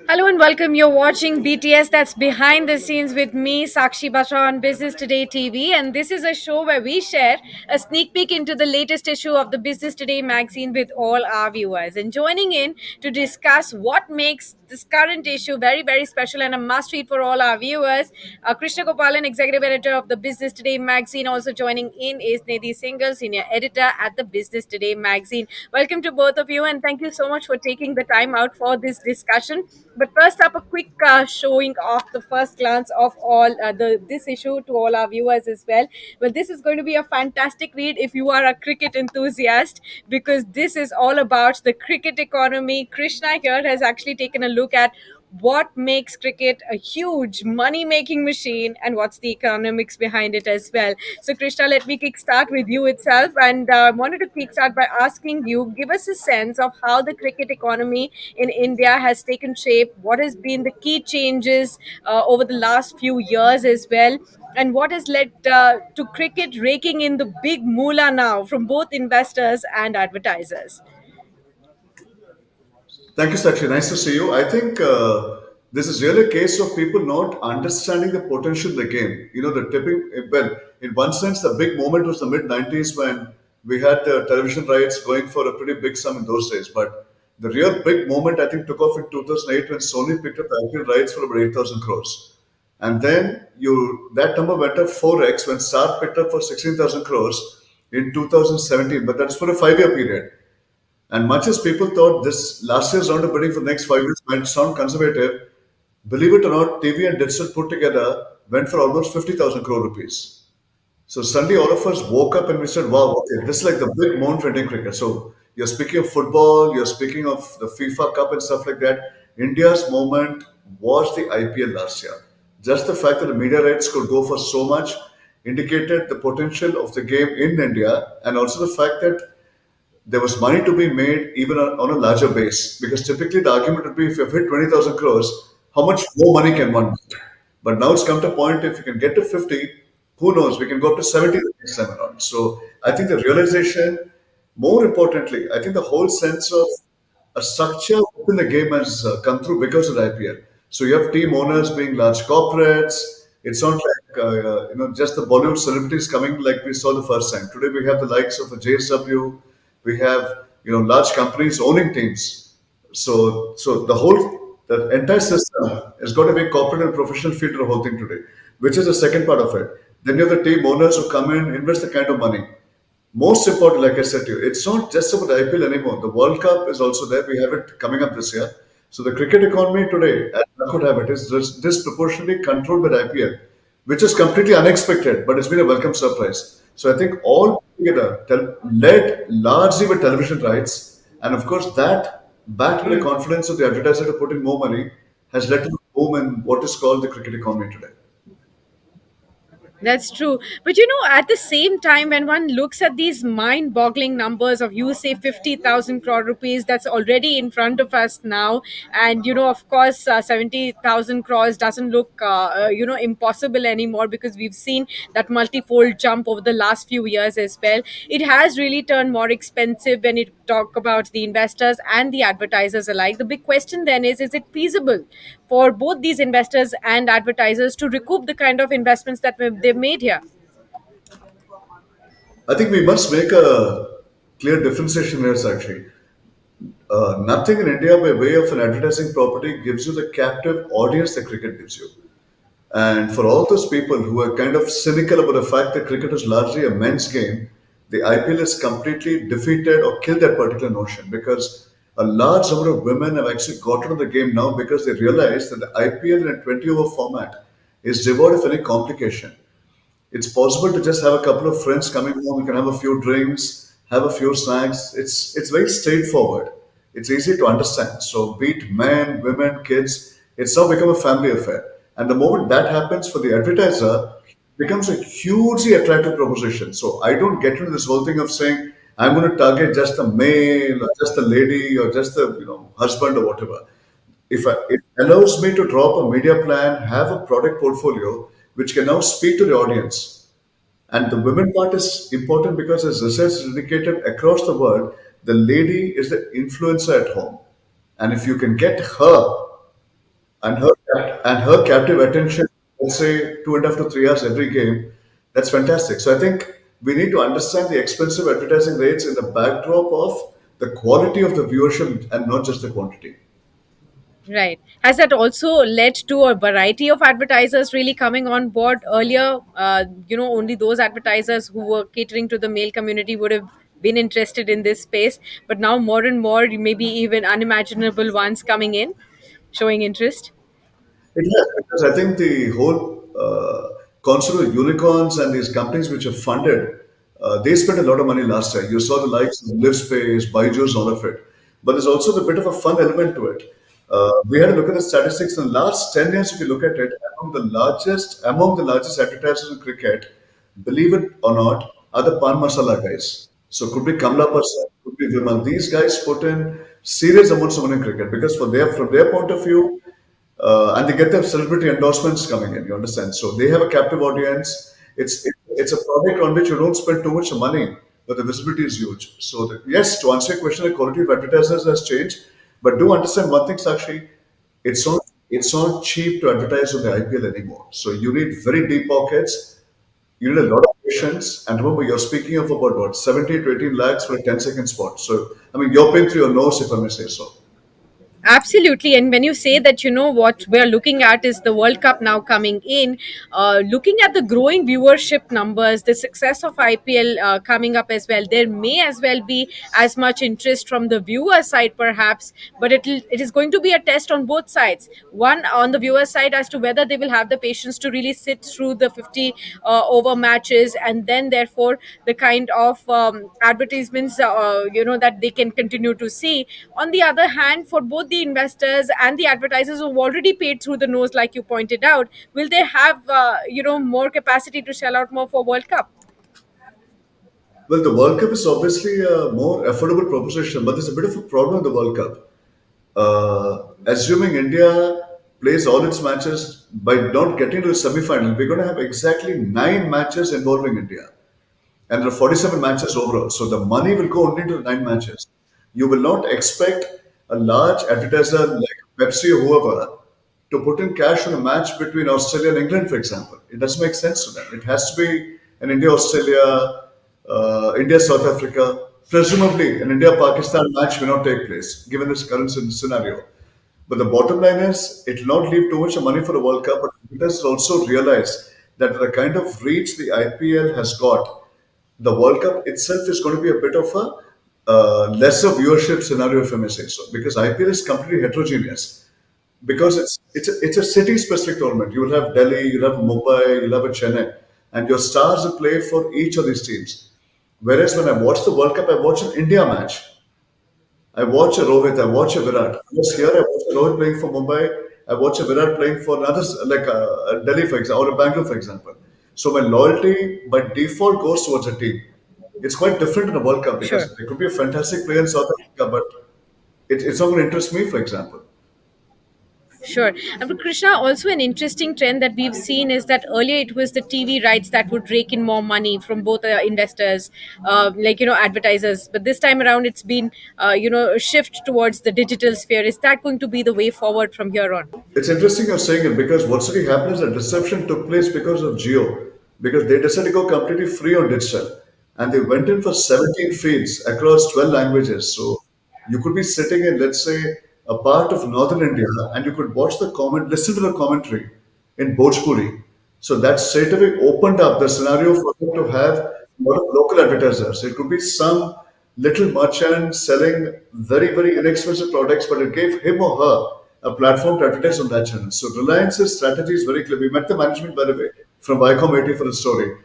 Hello and welcome. You're watching BTS, that's behind the scenes with me, Sakshi Batra on Business Today TV. And this is a show where we share a sneak peek into the latest issue of the Business Today magazine with all our viewers. And joining in to discuss what makes this current issue very, very special and a must read for all our viewers, Krishna Gopalan, Executive Editor of the Business Today magazine. Also joining in is Nidhi Singal, Senior Editor at the Business Today magazine. Welcome to both of you, and thank you so much for taking the time out for this discussion. But first up, a quick showing of the first glance of all the this issue to all our viewers as well. Well, this is going to be a fantastic read if you are a cricket enthusiast, because this is all about the cricket economy. Krishna here has actually taken a look at what makes cricket a huge money making machine and what's the economics behind it as well. So Krishna, let me kickstart with you itself, and wanted to kickstart by asking you, give us a sense of how the cricket economy in India has taken shape, what has been the key changes over the last few years as well, and what has led to cricket raking in the big moolah now from both investors and advertisers. Thank you, Sakshi. Nice to see you. I think this is really a case of people not understanding the potential of the game. The tipping, well, in one sense, the big moment was the mid 90s when we had the television rights going for a pretty big sum in those days. But the real big moment, I think, took off in 2008 when Sony picked up the IPL rights for about 8,000 crores. And then that number went up 4x when Star picked up for 16,000 crores in 2017. But that's for a 5-year period. And much as people thought this last year's round of bidding for the next 5 years might sound conservative, believe it or not, TV and digital put together went for almost 50,000 crore rupees. So suddenly all of us woke up and we said, wow, okay, this is like the big moment for Indian cricket. So you're speaking of football, you're speaking of the FIFA Cup and stuff like that. India's moment was the IPL last year. Just the fact that the media rights could go for so much indicated the potential of the game in India, and also the fact that there was money to be made even on a larger base. Because typically the argument would be if you've hit 20,000 crores, how much more money can one make? But now it's come to a point if you can get to 50, who knows, we can go up to 70 the next time around. So I think the realization, more importantly, I think the whole sense of a structure within the game has come through because of the IPL. So you have team owners being large corporates. It's not like just the Bollywood celebrities coming like we saw the first time. Today we have the likes of a JSW. We have large companies owning teams. So the entire system has got to be corporate and professional feel to the whole thing today, which is the second part of it. Then you have the team owners who come in, invest the kind of money. Most important, like I said to you, it's not just about the IPL anymore. The World Cup is also there. We have it coming up this year. So the cricket economy today, as I could have it, is disproportionately controlled by the IPL, which is completely unexpected, but it's been a welcome surprise. So I think all together, led largely with television rights, and of course that, backed with the confidence of the advertiser to put in more money, has led to the boom in what is called the cricket economy today. That's true. But at the same time, when one looks at these mind boggling numbers of, you say, 50,000 crore rupees, that's already in front of us now. And, of course, 70,000 crores doesn't look, impossible anymore, because we've seen that multifold jump over the last few years as well. It has really turned more expensive when you talk about the investors and the advertisers alike. The big question then is it feasible for both these investors and advertisers to recoup the kind of investments that they've made here? I think we must make a clear differentiation here, Sakshi. Nothing in India by way of an advertising property gives you the captive audience that cricket gives you. And for all those people who are kind of cynical about the fact that cricket is largely a men's game, the IPL has completely defeated or killed that particular notion, because a large number of women have actually gotten into the game now because they realize that the IPL in a 20 over format is devoid of any complication. It's possible to just have a couple of friends coming home. You can have a few drinks, have a few snacks. It's very straightforward. It's easy to understand. So be it men, women, kids, it's now become a family affair. And the moment that happens for the advertiser, it becomes a hugely attractive proposition. So I don't get into this whole thing of saying I'm going to target just a male or just a lady or just a husband or whatever. It allows me to drop a media plan, have a product portfolio which can now speak to the audience. And the women part is important because, as research is indicated across the world, the lady is the influencer at home. And if you can get her and her captive attention, let's say 2.5 to 3 hours every game. That's fantastic. So I think we need to understand the expensive advertising rates in the backdrop of the quality of the viewership and not just the quantity. Right. Has that also led to a variety of advertisers really coming on board earlier? Only those advertisers who were catering to the male community would have been interested in this space, but now more and more, maybe even unimaginable ones coming in, showing interest. It has, because I think the whole concept of unicorns and these companies which are funded, they spent a lot of money last time. You saw the likes of LiveSpace, Byju's, all of it. But there's also the bit of a fun element to it. We had a look at the statistics in the last 10 years. If you look at it, among the largest advertisers in cricket, believe it or not, are the pan masala guys. So could be Kamla Person, could be Vimal. These guys put in serious amounts of money in cricket because from their point of view, and they get their celebrity endorsements coming in. You understand? So they have a captive audience. It's a product on which you don't spend too much money, but the visibility is huge. So yes, to answer your question, the quality of advertisers has changed, but do understand one thing, Sakshi. It's not cheap to advertise on the IPL anymore. So you need very deep pockets. You need a lot of patience. And remember, you're speaking of about what 70 to 18 lakhs for a 10-second spot. So I mean, you're paying through your nose, if I may say so. Absolutely. And when you say that, what we're looking at is the World Cup now coming in, looking at the growing viewership numbers, the success of IPL coming up as well, there may as well be as much interest from the viewer side, perhaps, but it is going to be a test on both sides. One, on the viewer side, as to whether they will have the patience to really sit through the 50 over matches, and then, therefore, the kind of advertisements, that they can continue to see. On the other hand, for both the investors and the advertisers who've already paid through the nose, like you pointed out, will they have more capacity to shell out more for World Cup? Well, the World Cup is obviously a more affordable proposition, but there's a bit of a problem with the World Cup. Assuming India plays all its matches by not getting to the semi-final, we're going to have exactly 9 matches involving India, and there are 47 matches overall. So the money will go only to the 9 matches. You will not expect a large advertiser like Pepsi or whoever to put in cash on a match between Australia and England, for example. It doesn't make sense to them. It has to be an India Australia, India South Africa. Presumably, an India Pakistan match may not take place given this current scenario. But the bottom line is, it will not leave too much money for the World Cup, but it has also realized that the kind of reach the IPL has got, the World Cup itself is going to be a bit of a lesser viewership scenario, if I may say so, because IPL is completely heterogeneous. Because it's a city specific tournament. You will have Delhi, you'll have Mumbai, you'll have a Chennai, and your stars will play for each of these teams. Whereas when I watch the World Cup, I watch an India match. I watch a Rohit, I watch a Virat. Just here, I watch a Rohit playing for Mumbai. I watch a Virat playing for another, like Delhi, for example, or a Bangalore, for example. So my loyalty by default goes towards a team. It's quite different in a World Cup Sure. because there could be a fantastic player in South Africa, but it's not going to interest me, for example. Sure. And for Krishna, also an interesting trend that we've seen is that earlier it was the TV rights that would rake in more money from both investors, advertisers. But this time around, it's been, a shift towards the digital sphere. Is that going to be the way forward from here on? It's interesting you're saying it because what's really happened is that disruption took place because of Geo, because they decided to go completely free on digital. And they went in for 17 feeds across 12 languages. So you could be sitting in, let's say, a part of northern India and you could watch listen to the commentary in Bhojpuri. So that straight away opened up the scenario for them to have a lot of local advertisers. It could be some little merchant selling very, very inexpensive products, but it gave him or her a platform to advertise on that channel. So Reliance's strategy is very clear. We met the management, by the way, from Viacom 80 for the story.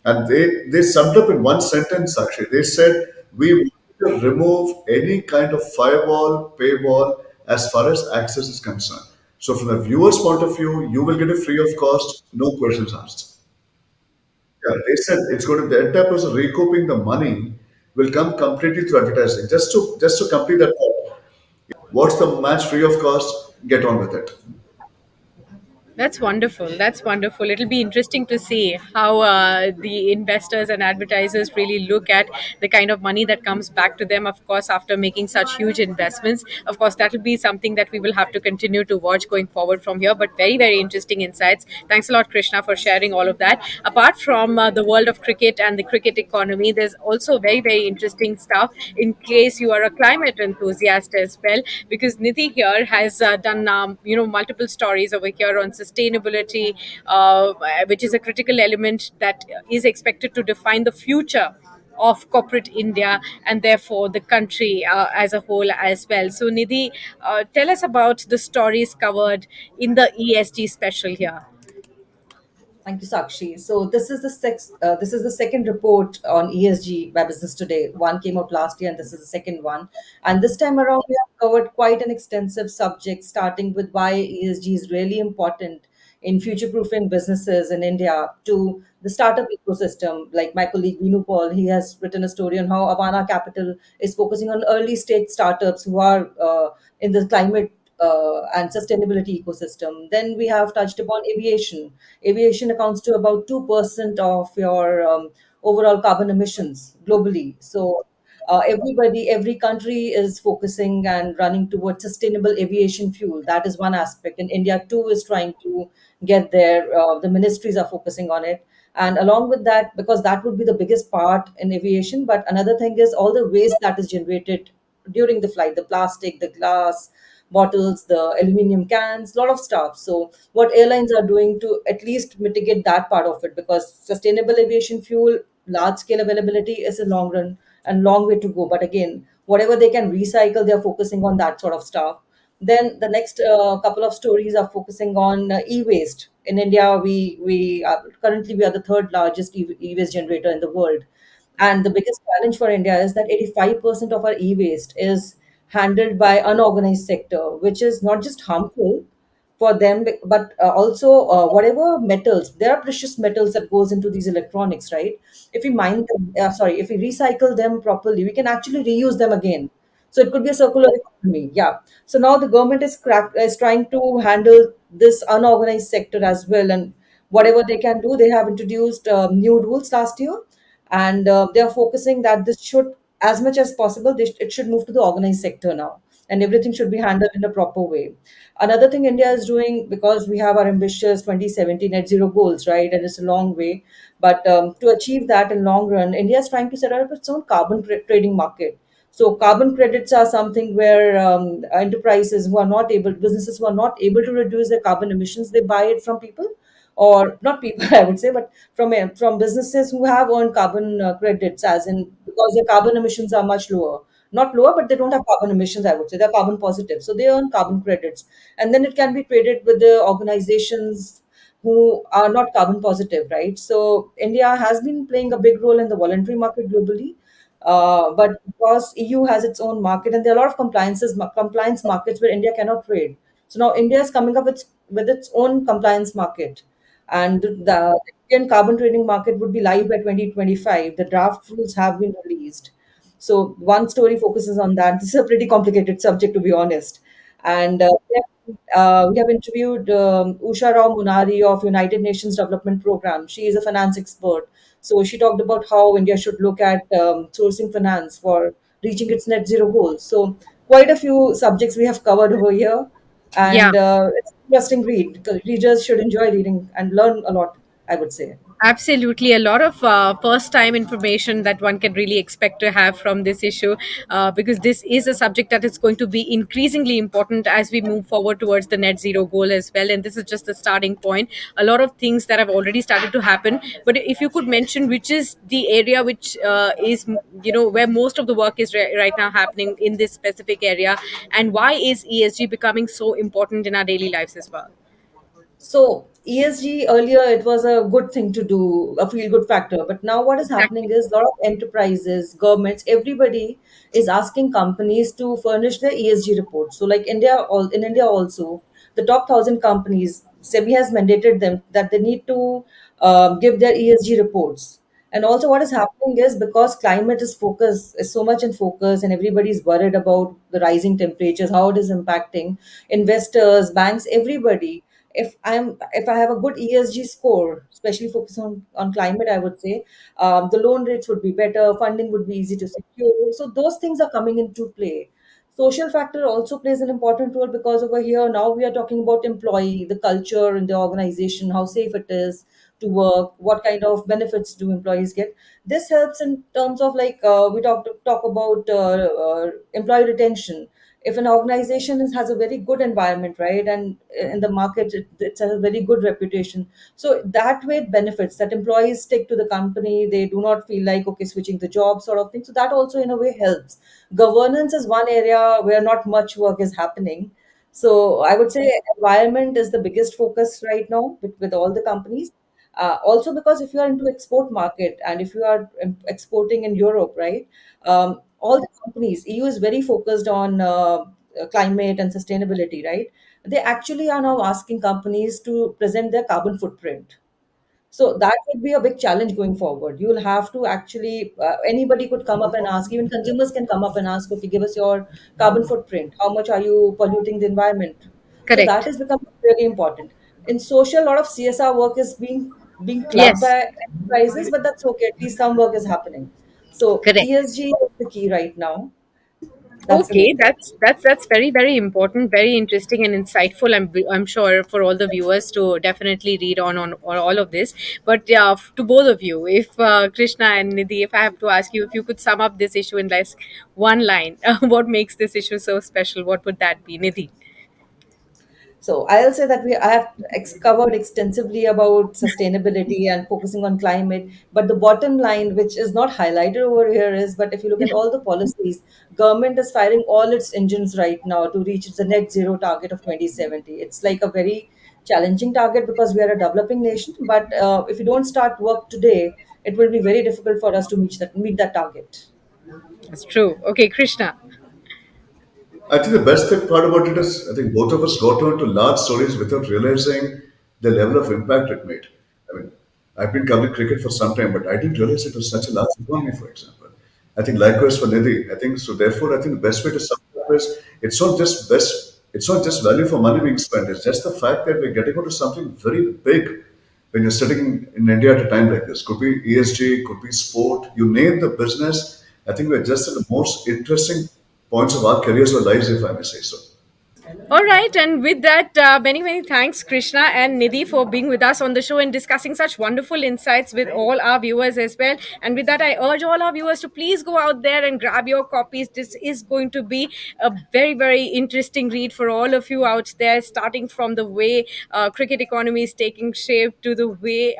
And they summed up in one sentence, actually. They said, we want to remove any kind of firewall, paywall, as far as access is concerned. So from the viewer's point of view, you will get it free of cost, no questions asked. Yeah, they said it's going to the entire process of recouping the money will come completely through advertising. Just to complete that thought, what's the match free of cost? Get on with it. That's wonderful. That's wonderful. It'll be interesting to see how the investors and advertisers really look at the kind of money that comes back to them, of course, after making such huge investments. Of course, that will be something that we will have to continue to watch going forward from here. But very, very interesting insights. Thanks a lot, Krishna, for sharing all of that. Apart from the world of cricket and the cricket economy, there's also very, very interesting stuff in case you are a climate enthusiast as well, because Nidhi here has done multiple stories over here on sustainability, which is a critical element that is expected to define the future of corporate India and therefore the country as a whole as well. So, Nidhi, tell us about the stories covered in the ESG special here. Thank you, Sakshi. So this is the second report on ESG by Business Today. One came out last year, and this is the second one. And this time around, we have covered quite an extensive subject, starting with why ESG is really important in future-proofing businesses in India to the startup ecosystem. Like my colleague Vinu Paul, he has written a story on how Avana Capital is focusing on early stage startups who are in the climate and sustainability ecosystem. Then we have touched upon aviation. Aviation accounts to about 2% of your overall carbon emissions globally. So every country is focusing and running towards sustainable aviation fuel. That is one aspect. And India too is trying to get there. The ministries are focusing on it. And along with that, because that would be the biggest part in aviation, but another thing is all the waste that is generated during the flight, the plastic, the glass, bottles, the aluminum cans, a lot of stuff. So, what airlines are doing to at least mitigate that part of it, because sustainable aviation fuel, large scale availability is a long run and long way to go. But again, whatever they can recycle, they're focusing on that sort of stuff. Then the next couple of stories are focusing on e-waste. In India, currently we are the third largest e-waste generator in the world, and the biggest challenge for India is that 85% of our e-waste is handled by unorganized sector, which is not just harmful for them, but also whatever metals, there are precious metals that goes into these electronics, right? If we mine them, if we recycle them properly, we can actually reuse them again. So it could be a circular economy. Yeah. So now the government is trying to handle this unorganized sector as well, and whatever they can do, they have introduced new rules last year, and they are focusing that this should, as much as possible, it should move to the organized sector now, and everything should be handled in a proper way. Another thing India is doing, because we have our ambitious 2070 net zero goals, right, and it's a long way, but to achieve that in long run, India is trying to set up its own carbon trading market. So carbon credits are something where businesses who are not able to reduce their carbon emissions, they buy it from people, or not people, I would say, but from businesses who have earned carbon credits, as in because their carbon emissions are much lower. Not lower, but they don't have carbon emissions, I would say. They're carbon positive. So they earn carbon credits. And then it can be traded with the organizations who are not carbon positive, right? So India has been playing a big role in the voluntary market globally. But because EU has its own market, and there are a lot of compliance markets where India cannot trade. So now India is coming up with its own compliance market, and the Indian carbon trading market would be live by 2025. The draft rules have been released. So one story focuses on that. This is a pretty complicated subject, to be honest. And we have interviewed Usha Rao Munari of United Nations Development Program. She is a finance expert. So she talked about how India should look at sourcing finance for reaching its net zero goals. So quite a few subjects we have covered over here, Yeah. and it's an interesting read. Readers should enjoy reading and learn a lot, I would say. Absolutely, a lot of first time information that one can really expect to have from this issue, because this is a subject that is going to be increasingly important as we move forward towards the net zero goal as well. And this is just the starting point. A lot of things that have already started to happen. But if you could mention which is the area which is, where most of the work is right now happening in this specific area, and why is ESG becoming so important in our daily lives as well? So ESG, earlier it was a good thing to do, a feel good factor. But now what is happening Exactly. is a lot of enterprises, governments, everybody is asking companies to furnish their ESG reports. So like in India also, the top 1,000 companies, SEBI has mandated them that they need to give their ESG reports. And also, what is happening is, because climate is so much in focus, and everybody's worried about the rising temperatures, how it is impacting investors, banks, everybody. if I have a good ESG score, especially focus on climate, I would say the loan rates would be better, funding would be easy to secure. So those things are coming into play. Social factor also plays an important role, because over here now we are talking about employee, the culture in the organization, how safe it is to work, what kind of benefits do employees get. This helps in terms of like we talk about employee retention. If an organization has a very good environment, right, and in the market it's a very good reputation, so that way it benefits that employees stick to the company, they do not feel like okay switching the job sort of thing. So that also in a way helps. Governance is one area where not much work is happening. So I would say environment is the biggest focus right now with all the companies. Also because if you are into export market and if you are exporting in Europe, right, all the companies, EU is very focused on climate and sustainability, right? They actually are now asking companies to present their carbon footprint. So that would be a big challenge going forward. You will have to actually, anybody could come up and ask, even consumers can come up and ask, okay, give us your carbon footprint. How much are you polluting the environment? So that Correct. is becoming really important. In social, a lot of CSR work is being clubbed Yes. by enterprises, but that's okay. At least some work is happening. So Correct. ESG is the key right now. That's the Okay, main thing. that's very very important, very interesting and insightful. I'm sure for all the viewers to definitely read on all of this. But yeah, to both of you, if Krishna and Nidhi, if I have to ask you, if you could sum up this issue in less one line, what makes this issue so special? What would that be, Nidhi? So I'll say that I have covered extensively about sustainability and focusing on climate. But the bottom line, which is not highlighted over here, is but if you look at all the policies, government is firing all its engines right now to reach the net zero target of 2070. It's like a very challenging target because we are a developing nation. But if you don't start work today, it will be very difficult for us to meet that target. That's true. Okay, Krishna. I think the best thing part about it is I think both of us got onto large stories without realizing the level of impact it made. I mean, I've been covering cricket for some time, but I didn't realize it was such a large economy, for example. I think likewise for Nidhi. I think so. Therefore, I think the best way to sum it up is It's not just value for money being spent. It's just the fact that we're getting onto something very big when you're sitting in India at a time like this. Could be ESG, could be sport. You name the business. I think we're just at the most interesting points of our careers or lives, if I may say so. All right, and with that, many, many thanks, Krishna and Nidhi, for being with us on the show and discussing such wonderful insights with all our viewers as well. And with that, I urge all our viewers to please go out there and grab your copies. This is going to be a very, very interesting read for all of you out there, starting from the way cricket economy is taking shape to the way,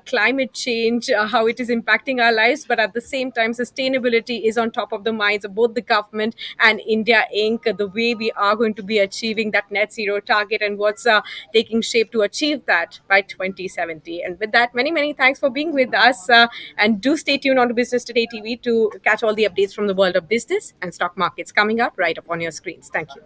climate change, how it is impacting our lives. But at the same time, sustainability is on top of the minds of both the government and India Inc. The way we are going to be achieving that net zero target and what's taking shape to achieve that by 2070. And with that, many, many thanks for being with us. And do stay tuned on to Business Today TV to catch all the updates from the world of business and stock markets coming up right up on your screens. Thank you.